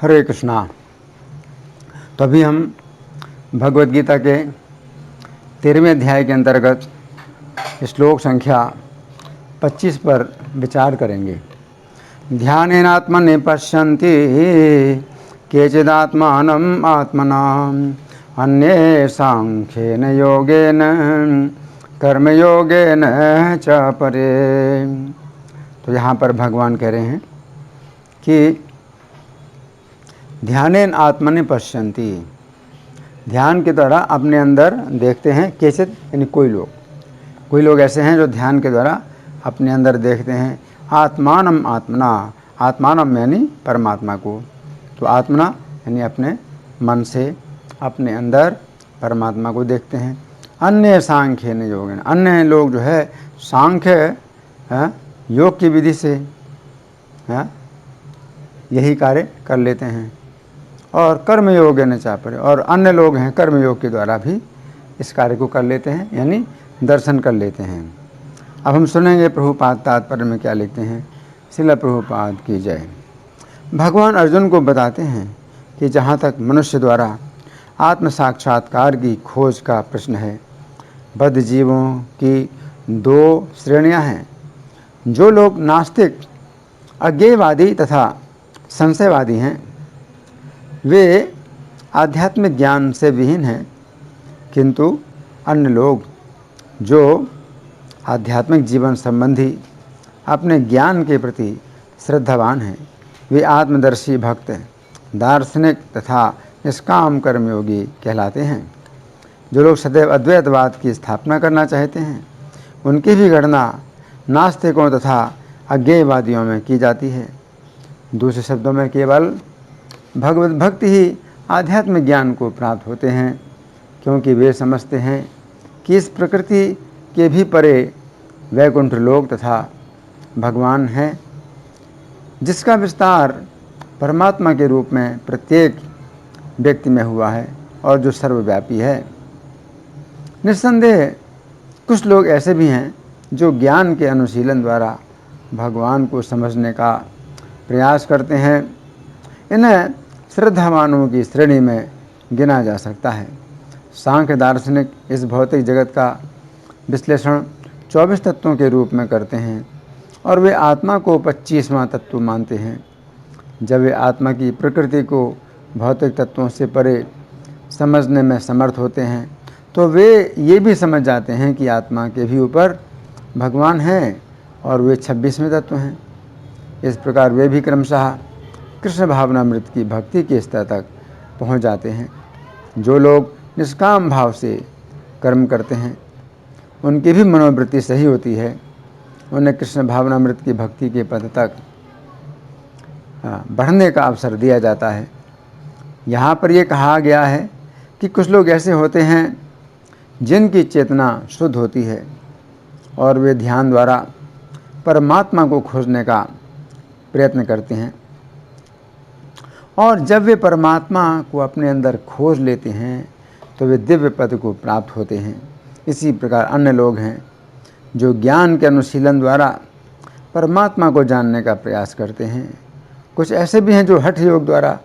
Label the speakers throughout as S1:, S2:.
S1: हरे कृष्णा। तो अभी हम भगवद गीता के 13वें अध्याय के अंतर्गत श्लोक संख्या 25 पर विचार करेंगे। ध्यानेनात्मनि पश्यन्ति केचिदात्मानम् आत्मनाम् अन्ये सांख्येन योगेन कर्मयोगेन च परे। तो यहाँ पर भगवान कह रहे हैं कि ध्यानेन आत्मनि पश्यन्ति, ध्यान के द्वारा अपने अंदर देखते हैं। कैसे? यानी कोई लोग ऐसे हैं जो ध्यान के द्वारा अपने अंदर देखते हैं। आत्मानम आत्मना, आत्मानम यानी परमात्मा को, तो आत्मना यानी अपने मन से अपने अंदर परमात्मा को देखते हैं। अन्य सांख्य न योग, अन्य लोग जो है सांख्य योग की विधि से यही कार्य कर लेते हैं। और कर्मयोग न चापरे, और अन्य लोग हैं कर्मयोग के द्वारा भी इस कार्य को कर लेते हैं, यानी दर्शन कर लेते हैं। अब हम सुनेंगे प्रभुपाद तात्पर्य में क्या लिखते हैं। श्रील प्रभुपाद की जय। भगवान अर्जुन को बताते हैं कि जहाँ तक मनुष्य द्वारा आत्म साक्षात्कार की खोज का प्रश्न है, बद्ध जीवों की दो श्रेणियाँ हैं। जो लोग नास्तिक, अज्ञेयवादी तथा संशयवादी हैं, वे आध्यात्मिक ज्ञान से विहीन हैं, किंतु अन्य लोग जो आध्यात्मिक जीवन संबंधी अपने ज्ञान के प्रति श्रद्धावान हैं, वे आत्मदर्शी भक्त, दार्शनिक तथा निष्काम कर्मयोगी कहलाते हैं। जो लोग सदैव अद्वैतवाद की स्थापना करना चाहते हैं, उनकी भी गणना नास्तिकों तथा अज्ञेयवादियों में की जाती है। दूसरे शब्दों में केवल भगवत भक्ति ही आध्यात्मिक ज्ञान को प्राप्त होते हैं, क्योंकि वे समझते हैं कि इस प्रकृति के भी परे वैकुंठ लोक तथा भगवान है, जिसका विस्तार परमात्मा के रूप में प्रत्येक व्यक्ति में हुआ है और जो सर्वव्यापी है। निस्संदेह कुछ लोग ऐसे भी हैं जो ज्ञान के अनुशीलन द्वारा भगवान को समझने का प्रयास करते हैं। इन्हें श्रद्धावानों की श्रेणी में गिना जा सकता है। सांख्य दार्शनिक इस भौतिक जगत का विश्लेषण 24 तत्वों के रूप में करते हैं और वे आत्मा को 25वां तत्व मानते हैं। जब वे आत्मा की प्रकृति को भौतिक तत्वों से परे समझने में समर्थ होते हैं, तो वे ये भी समझ जाते हैं कि आत्मा के भी ऊपर भगवान हैं और वे 26वें तत्व हैं। इस प्रकार वे भी क्रमशः कृष्ण भावनामृत की भक्ति के स्तर तक पहुंच जाते हैं। जो लोग निष्काम भाव से कर्म करते हैं, उनकी भी मनोवृत्ति सही होती है। उन्हें कृष्ण भावनामृत की भक्ति के पद तक बढ़ने का अवसर दिया जाता है। यहाँ पर यह कहा गया है कि कुछ लोग ऐसे होते हैं जिनकी चेतना शुद्ध होती है और वे ध्यान द्वारा परमात्मा को खोजने का प्रयत्न करते हैं, और जब वे परमात्मा को अपने अंदर खोज लेते हैं तो वे दिव्य पद को प्राप्त होते हैं। इसी प्रकार अन्य लोग हैं जो ज्ञान के अनुशीलन द्वारा परमात्मा को जानने का प्रयास करते हैं। कुछ ऐसे भी हैं जो हठ योग द्वारा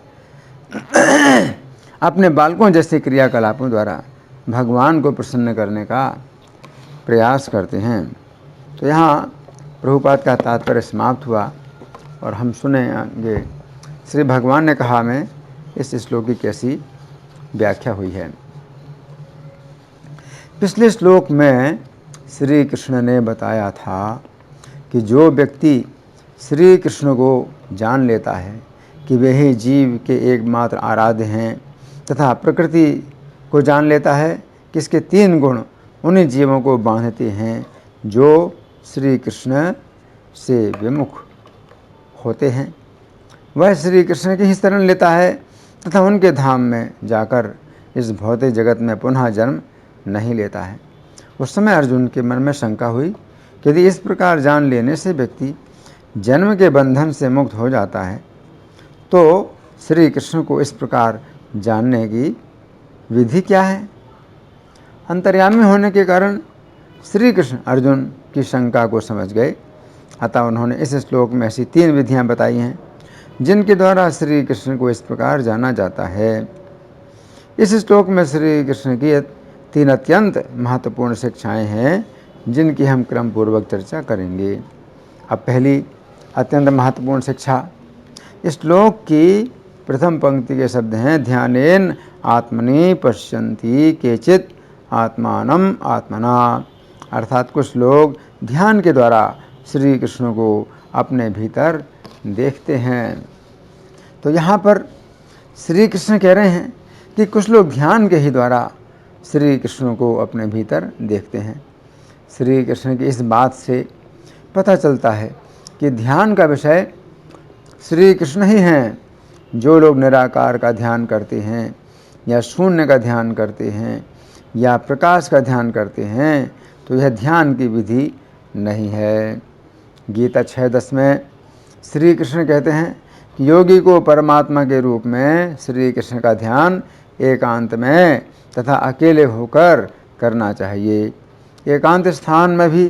S1: अपने बालकों जैसे क्रियाकलापों द्वारा भगवान को प्रसन्न करने का प्रयास करते हैं। तो यहाँ प्रभुपाद का तात्पर्य समाप्त हुआ और हम सुनेंगे श्री भगवान ने कहा में इस श्लोक की कैसी व्याख्या हुई है। पिछले श्लोक में श्री कृष्ण ने बताया था कि जो व्यक्ति श्री कृष्ण को जान लेता है कि वे ही जीव के एकमात्र आराध्य हैं, तथा प्रकृति को जान लेता है कि इसके 3 गुण उन्हीं जीवों को बांधते हैं जो श्री कृष्ण से विमुख होते हैं, वह श्री कृष्ण की ही शरण लेता है तथा उनके धाम में जाकर इस भौतिक जगत में पुनः जन्म नहीं लेता है। उस समय अर्जुन के मन में शंका हुई कि यदि इस प्रकार जान लेने से व्यक्ति जन्म के बंधन से मुक्त हो जाता है, तो श्री कृष्ण को इस प्रकार जानने की विधि क्या है। अंतर्यामी होने के कारण श्री कृष्ण अर्जुन की शंका को समझ गए, अतः उन्होंने इस श्लोक में ऐसी 3 विधियां बताई हैं जिनके द्वारा श्री कृष्ण को इस प्रकार जाना जाता है। इस श्लोक में श्री कृष्ण की 3 अत्यंत महत्वपूर्ण शिक्षाएं हैं जिनकी हम क्रम पूर्वक चर्चा करेंगे। अब पहली अत्यंत महत्वपूर्ण शिक्षा, इस श्लोक की प्रथम पंक्ति के शब्द हैं ध्यानेन आत्मनि पश्यन्ति केचित् आत्मानम आत्मना, अर्थात कुछ लोग ध्यान के द्वारा श्री कृष्ण को अपने भीतर देखते हैं। तो यहाँ पर श्री कृष्ण कह रहे हैं कि कुछ लोग ध्यान के ही द्वारा श्री कृष्ण को अपने भीतर देखते हैं। श्री कृष्ण की इस बात से पता चलता है कि ध्यान का विषय श्री कृष्ण ही हैं। जो लोग निराकार का ध्यान करते हैं या शून्य का ध्यान करते हैं या प्रकाश का ध्यान करते हैं तो यह ध्यान की विधि नहीं है। गीता 6:10 में श्री कृष्ण कहते हैं कि योगी को परमात्मा के रूप में श्री कृष्ण का ध्यान एकांत में तथा अकेले होकर करना चाहिए। एकांत स्थान में भी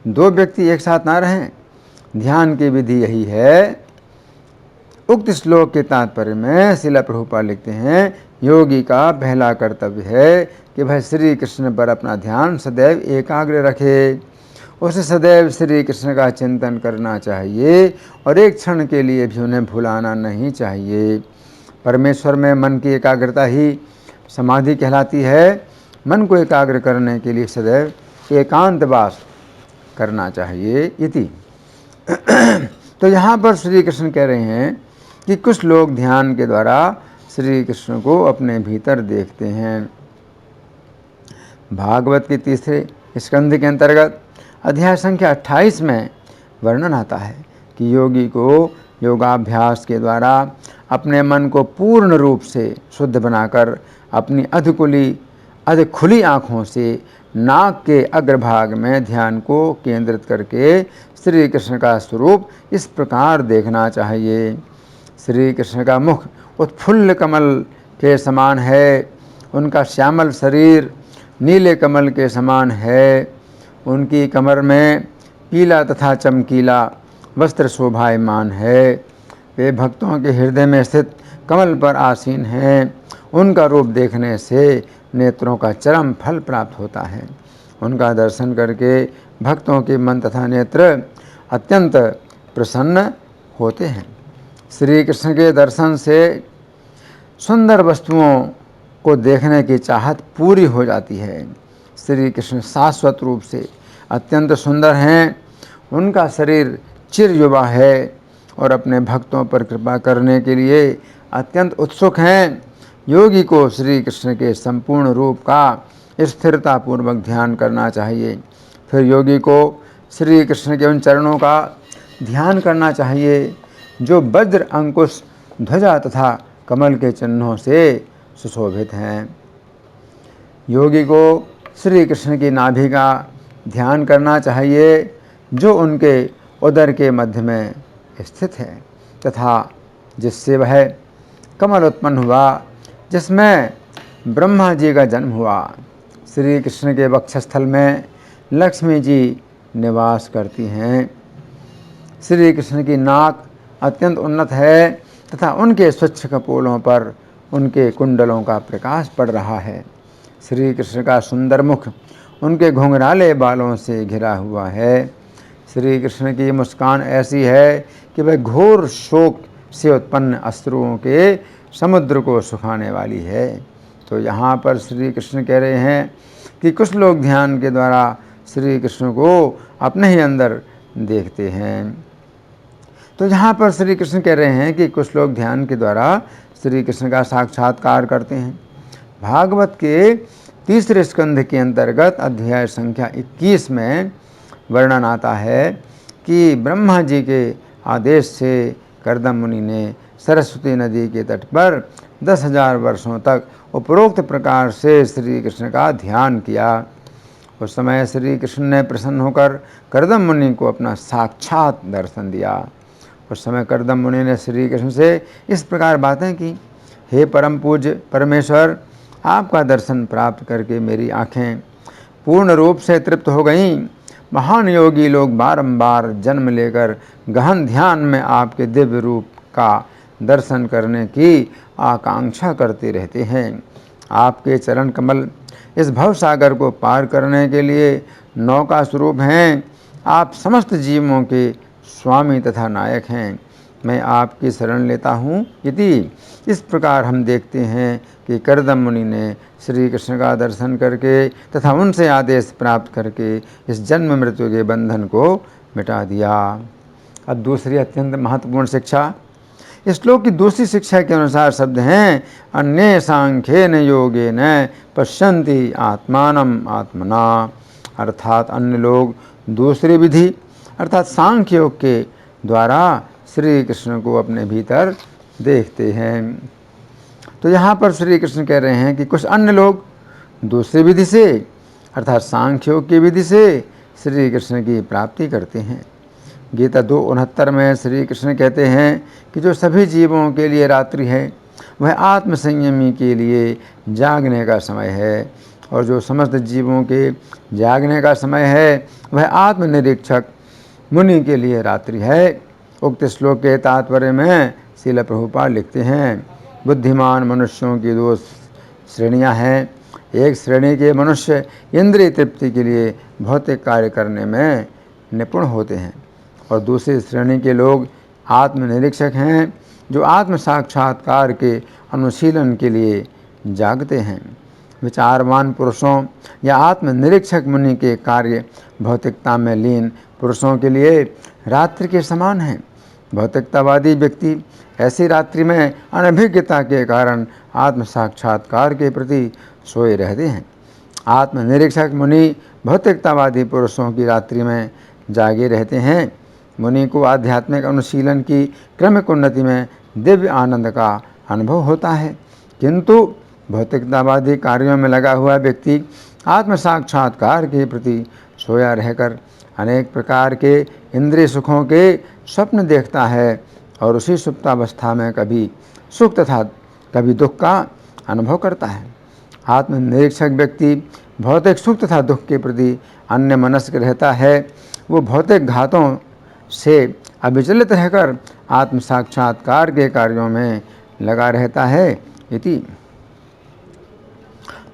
S1: 2 व्यक्ति एक साथ ना रहें। ध्यान की विधि यही है। उक्त श्लोक के तात्पर्य में श्रील प्रभुपाद लिखते हैं योगी का पहला कर्तव्य है कि वह श्री कृष्ण पर अपना ध्यान सदैव एकाग्र रखे। उसे सदैव श्री कृष्ण का चिंतन करना चाहिए और एक क्षण के लिए भी उन्हें भुलाना नहीं चाहिए। परमेश्वर में मन की एकाग्रता ही समाधि कहलाती है। मन को एकाग्र करने के लिए सदैव एकांतवास करना चाहिए इति। तो यहाँ पर श्री कृष्ण कह रहे हैं कि कुछ लोग ध्यान के द्वारा श्री कृष्ण को अपने भीतर देखते हैं। भागवत के 3 स्कंध के अंतर्गत अध्याय संख्या 28 में वर्णन आता है कि योगी को योगाभ्यास के द्वारा अपने मन को पूर्ण रूप से शुद्ध बनाकर अपनी अध खुली आँखों से नाक के अग्रभाग में ध्यान को केंद्रित करके श्री कृष्ण का स्वरूप इस प्रकार देखना चाहिए। श्री कृष्ण का मुख उत्फुल्ल कमल के समान है, उनका श्यामल शरीर नीले कमल के समान है, उनकी कमर में पीला तथा चमकीला वस्त्र शोभायमान है, वे भक्तों के हृदय में स्थित कमल पर आसीन हैं। उनका रूप देखने से नेत्रों का चरम फल प्राप्त होता है। उनका दर्शन करके भक्तों के मन तथा नेत्र अत्यंत प्रसन्न होते हैं। श्री कृष्ण के दर्शन से सुंदर वस्तुओं को देखने की चाहत पूरी हो जाती है। श्री कृष्ण शाश्वत रूप से अत्यंत सुंदर हैं। उनका शरीर चिर युवा है और अपने भक्तों पर कृपा करने के लिए अत्यंत उत्सुक हैं। योगी को श्री कृष्ण के संपूर्ण रूप का स्थिरतापूर्वक ध्यान करना चाहिए। फिर योगी को श्री कृष्ण के उन चरणों का ध्यान करना चाहिए जो वज्र, अंकुश, ध्वजा तथा कमल के चिन्हों से सुशोभित हैं। योगी को श्री कृष्ण की नाभि का ध्यान करना चाहिए जो उनके उदर के मध्य में स्थित है तथा जिससे वह कमल उत्पन्न हुआ जिसमें ब्रह्मा जी का जन्म हुआ। श्री कृष्ण के वक्षस्थल में लक्ष्मी जी निवास करती हैं। श्री कृष्ण की नाक अत्यंत उन्नत है तथा उनके स्वच्छ कपोलों पर उनके कुंडलों का प्रकाश पड़ रहा है। श्री कृष्ण का सुंदर मुख उनके घुंघराले बालों से घिरा हुआ है। श्री कृष्ण की मुस्कान ऐसी है कि वह घोर शोक से उत्पन्न अश्रुओं के समुद्र को सुखाने वाली है। तो यहाँ पर श्री कृष्ण कह रहे हैं कि कुछ लोग ध्यान के द्वारा श्री कृष्ण को अपने ही अंदर देखते हैं। तो यहाँ पर श्री कृष्ण कह रहे हैं कि कुछ लोग ध्यान के द्वारा श्री कृष्ण का साक्षात्कार करते हैं। भागवत के 3 स्कंध के अंतर्गत अध्याय संख्या 21 में वर्णन आता है कि ब्रह्मा जी के आदेश से कर्दम मुनि ने सरस्वती नदी के तट पर 10,000 वर्षों तक उपरोक्त प्रकार से श्री कृष्ण का ध्यान किया। उस समय श्री कृष्ण ने प्रसन्न होकर कर्दम मुनि को अपना साक्षात दर्शन दिया। उस समय कर्दम मुनि ने श्री कृष्ण से इस प्रकार बातें की, हे परम पूज्य परमेश्वर, आपका दर्शन प्राप्त करके मेरी आँखें पूर्ण रूप से तृप्त हो गईं। महान योगी लोग बारंबार जन्म लेकर गहन ध्यान में आपके दिव्य रूप का दर्शन करने की आकांक्षा करते रहते हैं। आपके चरण कमल इस भवसागर को पार करने के लिए नौका स्वरूप हैं। आप समस्त जीवों के स्वामी तथा नायक हैं। मैं आपकी शरण लेता हूँ। इति इस प्रकार हम देखते हैं कि करदम मुनि ने श्री कृष्ण का दर्शन करके तथा उनसे आदेश प्राप्त करके इस जन्म मृत्यु के बंधन को मिटा दिया। अब दूसरी अत्यंत महत्वपूर्ण शिक्षा, इस श्लोक की दूसरी शिक्षा के अनुसार शब्द हैं अन्य सांख्येन योगेन पश्यन्ति आत्मानम आत्मना, अर्थात अन्य लोग दूसरी विधि अर्थात सांख्य योग के द्वारा श्री कृष्ण को अपने भीतर देखते हैं। तो यहाँ पर श्री कृष्ण कह रहे हैं कि कुछ अन्य लोग दूसरी विधि से अर्थात सांख्य योग की विधि से श्री कृष्ण की प्राप्ति करते हैं। गीता 2:69 में श्री कृष्ण कहते हैं कि जो सभी जीवों के लिए रात्रि है वह आत्मसंयमी के लिए जागने का समय है, और जो समस्त जीवों के जागने का समय है वह आत्मनिरीक्षक मुनि के लिए रात्रि है। उक्त श्लोक के तात्पर्य में श्रील प्रभुपाद लिखते हैं, बुद्धिमान मनुष्यों की दो श्रेणियां हैं। एक श्रेणी के मनुष्य इंद्रिय तृप्ति के लिए भौतिक कार्य करने में निपुण होते हैं, और दूसरी श्रेणी के लोग आत्मनिरीक्षक हैं जो आत्म साक्षात्कार के अनुशीलन के लिए जागते हैं। विचारवान पुरुषों या आत्मनिरीक्षक मुनि के कार्य भौतिकता में लीन पुरुषों के लिए रात्रि के समान हैं। भौतिकतावादी व्यक्ति ऐसी रात्रि में अनभिज्ञता के कारण आत्म साक्षात्कार के प्रति सोए रहते हैं। आत्मनिरीक्षक मुनि भौतिकतावादी पुरुषों की रात्रि में जागे रहते हैं। मुनि को आध्यात्मिक अनुशीलन की क्रमिक उन्नति में दिव्य आनंद का अनुभव होता है, किंतु भौतिकतावादी कार्यों में लगा हुआ व्यक्ति आत्म साक्षात्कार के प्रति सोया रहकर अनेक प्रकार के इंद्रिय सुखों के स्वप्न देखता है, और उसी सुप्तावस्था में कभी सुख तथा कभी दुख का अनुभव करता है। आत्मनिरीक्षक व्यक्ति भौतिक सुख तथा दुख के प्रति अन्य मनस्क रहता है। वो भौतिक घातों से अविचलित रहकर आत्म साक्षात्कार के कार्यों में लगा रहता है। इति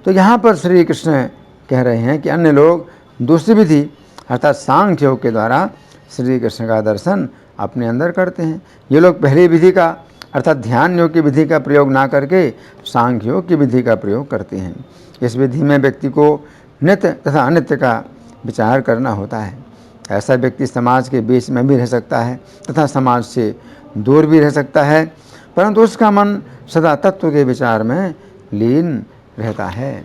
S1: तो यहाँ पर श्री कृष्ण कह रहे हैं कि अन्य लोग दूसरी विधि अर्थात सांख्य योग के द्वारा श्री कृष्ण का दर्शन अपने अंदर करते हैं। ये लोग पहली विधि का अर्थात ध्यान योग की विधि का प्रयोग ना करके सांख्य योग की विधि का प्रयोग करते हैं। इस विधि में व्यक्ति को नित्य तथा अनित्य का विचार करना होता है। ऐसा व्यक्ति समाज के बीच में भी रह सकता है तथा समाज से दूर भी रह सकता है, परंतु उसका मन सदा तत्व के विचार में लीन रहता है।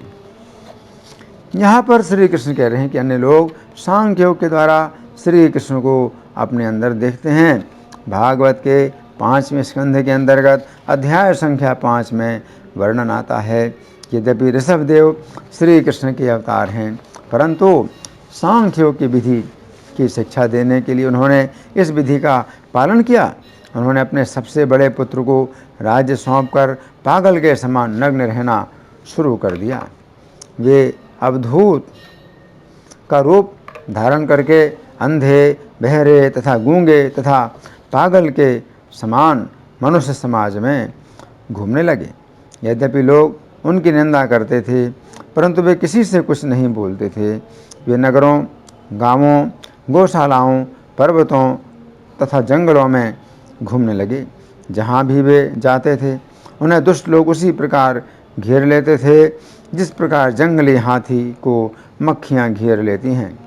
S1: यहाँ पर श्री कृष्ण कह रहे हैं कि अन्य लोग सांख्य योग के द्वारा श्री कृष्ण को अपने अंदर देखते हैं। भागवत के 5वें स्कंध के अंतर्गत अध्याय संख्या 5 में वर्णन आता है कि यद्यपि ऋषभदेव श्री कृष्ण के अवतार हैं, परंतु सांख्य योग की विधि की शिक्षा देने के लिए उन्होंने इस विधि का पालन किया। उन्होंने अपने सबसे बड़े पुत्र को राज्य सौंपकर पागल के समान नग्न रहना शुरू कर दिया। वे अवधूत का रूप धारण करके अंधे, बहरे तथा गूंगे तथा पागल के समान मनुष्य समाज में घूमने लगे। यद्यपि लोग उनकी निंदा करते थे, परंतु वे किसी से कुछ नहीं बोलते थे। वे नगरों, गांवों, गौशालाओं, पर्वतों तथा जंगलों में घूमने लगे। जहाँ भी वे जाते थे उन्हें दुष्ट लोग उसी प्रकार घेर लेते थे जिस प्रकार जंगली हाथी को मक्खियाँ घेर लेती हैं।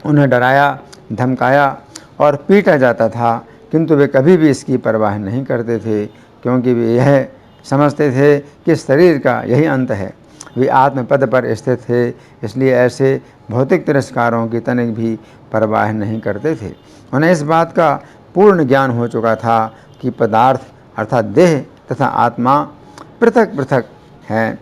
S1: उन्हें डराया, धमकाया और पीटा जाता था, किंतु वे कभी भी इसकी परवाह नहीं करते थे, क्योंकि वे यह समझते थे कि शरीर का यही अंत है। वे आत्मपद पर स्थित थे, इसलिए ऐसे भौतिक तिरस्कारों की तनिक भी परवाह नहीं करते थे। उन्हें इस बात का पूर्ण ज्ञान हो चुका था कि पदार्थ अर्थात देह तथा आत्मा पृथक पृथक हैं।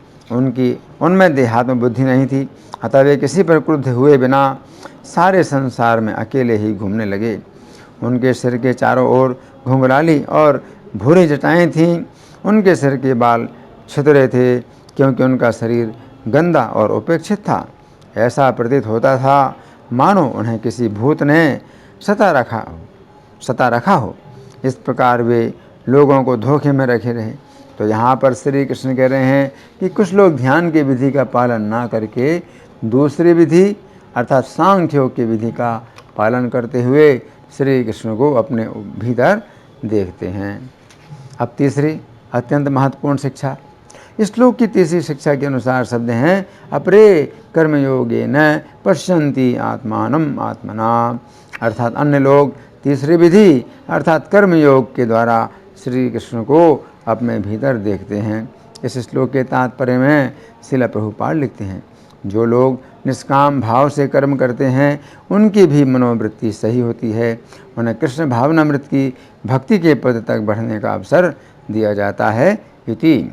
S1: उनमें देहात्म बुद्धि नहीं थी, अतः वे किसी पर क्रुद्ध हुए बिना सारे संसार में अकेले ही घूमने लगे। उनके सिर के चारों ओर घुंघराली और भूरी जटाएं थीं। उनके सिर के बाल छितरे थे, क्योंकि उनका शरीर गंदा और उपेक्षित था। ऐसा प्रतीत होता था मानो उन्हें किसी भूत ने सता रखा। सता रखा हो, इस प्रकार वे लोगों को धोखे में रखे रहे। तो यहाँ पर श्री कृष्ण कह रहे हैं कि कुछ लोग ध्यान की विधि का पालन ना करके दूसरी विधि अर्थात सांख्य योग की विधि का पालन करते हुए श्री कृष्ण को अपने भीतर देखते हैं। अब तीसरी अत्यंत महत्वपूर्ण शिक्षा, इस श्लोक की तीसरी शिक्षा के अनुसार शब्द हैं अपरे कर्मयोगेन पश्यन्ति आत्मानम आत्मना, अर्थात अन्य लोग तीसरी विधि अर्थात कर्मयोग के द्वारा श्री कृष्ण को अपने भीतर देखते हैं। इस श्लोक के तात्पर्य में श्रील प्रभुपाद लिखते हैं, जो लोग निष्काम भाव से कर्म करते हैं उनकी भी मनोवृत्ति सही होती है, उन्हें कृष्ण भावनामृत की भक्ति के पद तक बढ़ने का अवसर दिया जाता है इति।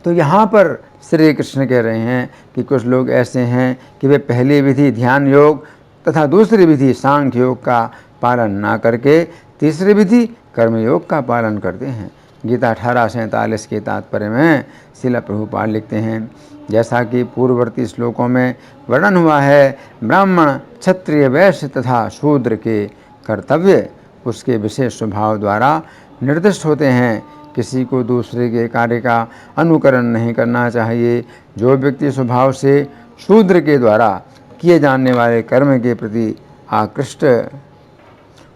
S1: तो यहाँ पर श्री कृष्ण कह रहे हैं कि कुछ लोग ऐसे हैं कि वे पहली विधि ध्यान योग तथा दूसरी विधि सांख्य योग का पालन ना करके तीसरी विधि कर्मयोग का पालन करते हैं। गीता 1847 के तात्पर्य में श्रील प्रभुपाद लिखते हैं, जैसा कि पूर्ववर्ती श्लोकों में वर्णन हुआ है, ब्राह्मण क्षत्रिय वैश्य तथा शूद्र के कर्तव्य उसके विशेष स्वभाव द्वारा निर्दिष्ट होते हैं। किसी को दूसरे के कार्य का अनुकरण नहीं करना चाहिए। जो व्यक्ति स्वभाव से शूद्र के द्वारा किए जाने वाले कर्म के प्रति आकृष्ट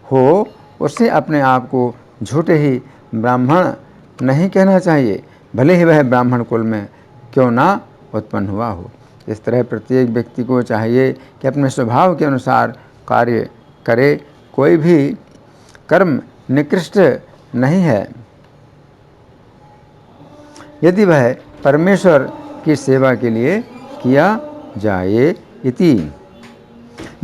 S1: हो, उससे अपने आप को झूठे ही ब्राह्मण नहीं कहना चाहिए, भले ही वह ब्राह्मण कुल में क्यों ना उत्पन्न हुआ हो। इस तरह प्रत्येक व्यक्ति को चाहिए कि अपने स्वभाव के अनुसार कार्य करे। कोई भी कर्म निकृष्ट नहीं है यदि वह परमेश्वर की सेवा के लिए किया जाए इति।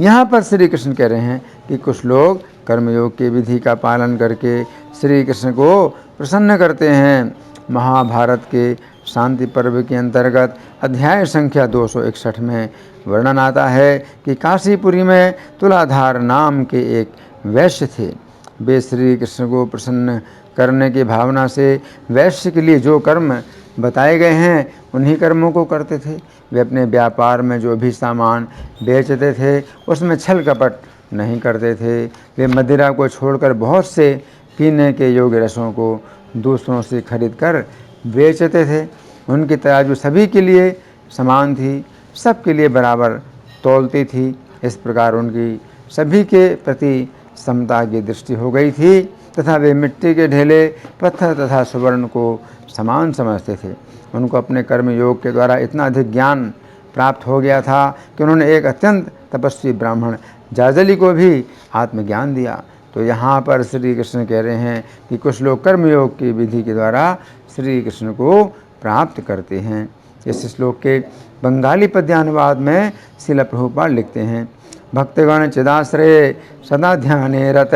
S1: यहाँ पर श्री कृष्ण कह रहे हैं कि कुछ लोग कर्मयोग की विधि का पालन करके श्री कृष्ण को प्रसन्न करते हैं। महाभारत के शांति पर्व के अंतर्गत अध्याय संख्या 261 में वर्णन आता है कि काशीपुरी में तुलाधार नाम के एक वैश्य थे। वे श्री कृष्ण को प्रसन्न करने की भावना से वैश्य के लिए जो कर्म बताए गए हैं उन्हीं कर्मों को करते थे। वे अपने व्यापार में जो भी सामान बेचते थे उसमें छल कपट नहीं करते थे। वे मदिरा को छोड़कर बहुत से पीने के योग्य रसों को दूसरों से खरीद कर बेचते थे। उनकी तराजू सभी के लिए समान थी, सबके लिए बराबर तौलती थी। इस प्रकार उनकी सभी के प्रति समता की दृष्टि हो गई थी तथा वे मिट्टी के ढेले, पत्थर तथा सुवर्ण को समान समझते थे। उनको अपने कर्म योग के द्वारा इतना अधिक ज्ञान प्राप्त हो गया था कि उन्होंने एक अत्यंत तपस्वी ब्राह्मण जाजली को भी आत्मज्ञान दिया। तो यहाँ पर श्री कृष्ण कह रहे हैं कि कुछ लोग कर्मयोग की विधि के द्वारा श्री कृष्ण को प्राप्त करते हैं। इस श्लोक के बंगाली पद्यानुवाद में श्रील प्रभुपाद लिखते हैं, भक्तगण चिदाश्रय सदा ध्याने रत,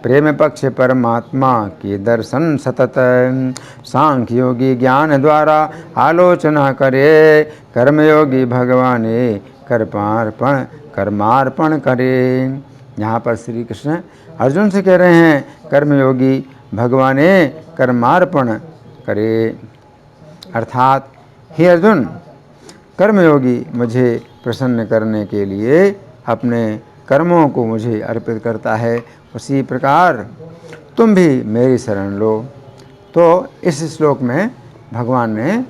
S1: प्रेम पक्ष परमात्मा के दर्शन सतत, सांख्य योगी ज्ञान द्वारा आलोचना करे, कर्मयोगी भगवाने कर्मार्पण करे। यहाँ पर श्री कृष्ण अर्जुन से कह रहे हैं, कर्मयोगी भगवाने कर्मार्पण करे, अर्थात हे अर्जुन, कर्मयोगी मुझे प्रसन्न करने के लिए अपने कर्मों को मुझे अर्पित करता है, उसी प्रकार तुम भी मेरी शरण लो। तो इस श्लोक में भगवान ने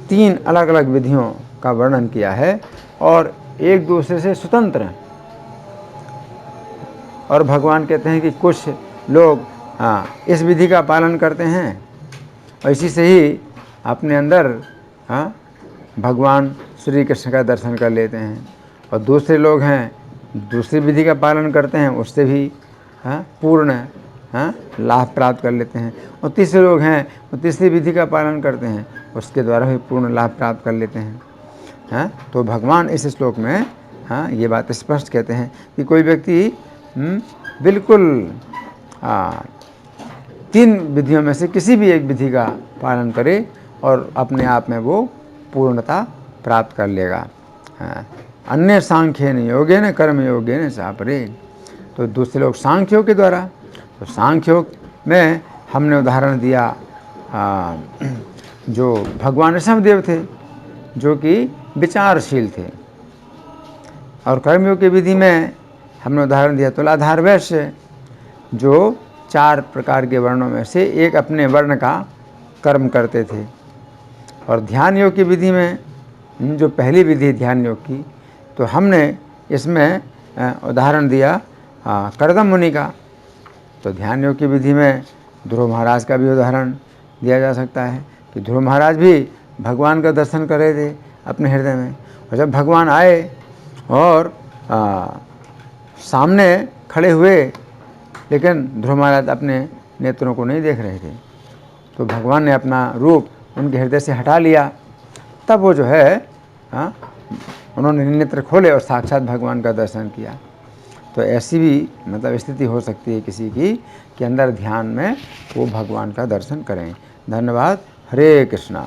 S1: 3 अलग अलग विधियों का वर्णन किया है और एक दूसरे से स्वतंत्र। और भगवान कहते हैं कि कुछ लोग इस विधि का पालन करते हैं और इसी से ही अपने अंदर भगवान श्री कृष्ण का दर्शन कर लेते हैं, और दूसरे लोग हैं दूसरी विधि का पालन करते हैं, उससे भी पूर्ण लाभ प्राप्त कर लेते हैं, और तीसरे लोग हैं वो तीसरी विधि का पालन करते हैं, उसके द्वारा भी पूर्ण लाभ प्राप्त कर लेते हैं। तो भगवान इस श्लोक में ये बात स्पष्ट कहते हैं कि कोई व्यक्ति बिल्कुल 3 विधियों में से किसी भी एक विधि का पालन करे और अपने आप में वो पूर्णता प्राप्त कर लेगा। अन्य सांख्येन योगेन कर्म योगेन चापरे। तो दूसरे लोग सांख्य योग के द्वारा, तो सांख्य योग में हमने उदाहरण दिया जो भगवान ऋषभदेव थे जो कि विचारशील थे, और कर्मयोग की विधि में हमने उदाहरण दिया तुलाधार वैश्य, जो 4 प्रकार के वर्णों में से एक अपने वर्ण का कर्म करते थे। और ध्यान योग की विधि में जो पहली विधि ध्यान योग की, तो हमने इसमें उदाहरण दिया करदम मुनि का। तो ध्यान योग की विधि में ध्रुव महाराज का भी उदाहरण दिया जा सकता है कि ध्रुव महाराज भी भगवान का दर्शन कर रहे थे अपने हृदय में, और जब भगवान आए और सामने खड़े हुए, लेकिन ध्रुव महाराज अपने नेत्रों को नहीं देख रहे थे, तो भगवान ने अपना रूप उनके हृदय से हटा लिया। तब वो जो है उन्होंने नेत्र खोले और साक्षात भगवान का दर्शन किया। तो ऐसी भी मतलब स्थिति हो सकती है किसी की कि अंदर ध्यान में वो भगवान का दर्शन करें। धन्यवाद। हरे कृष्णा।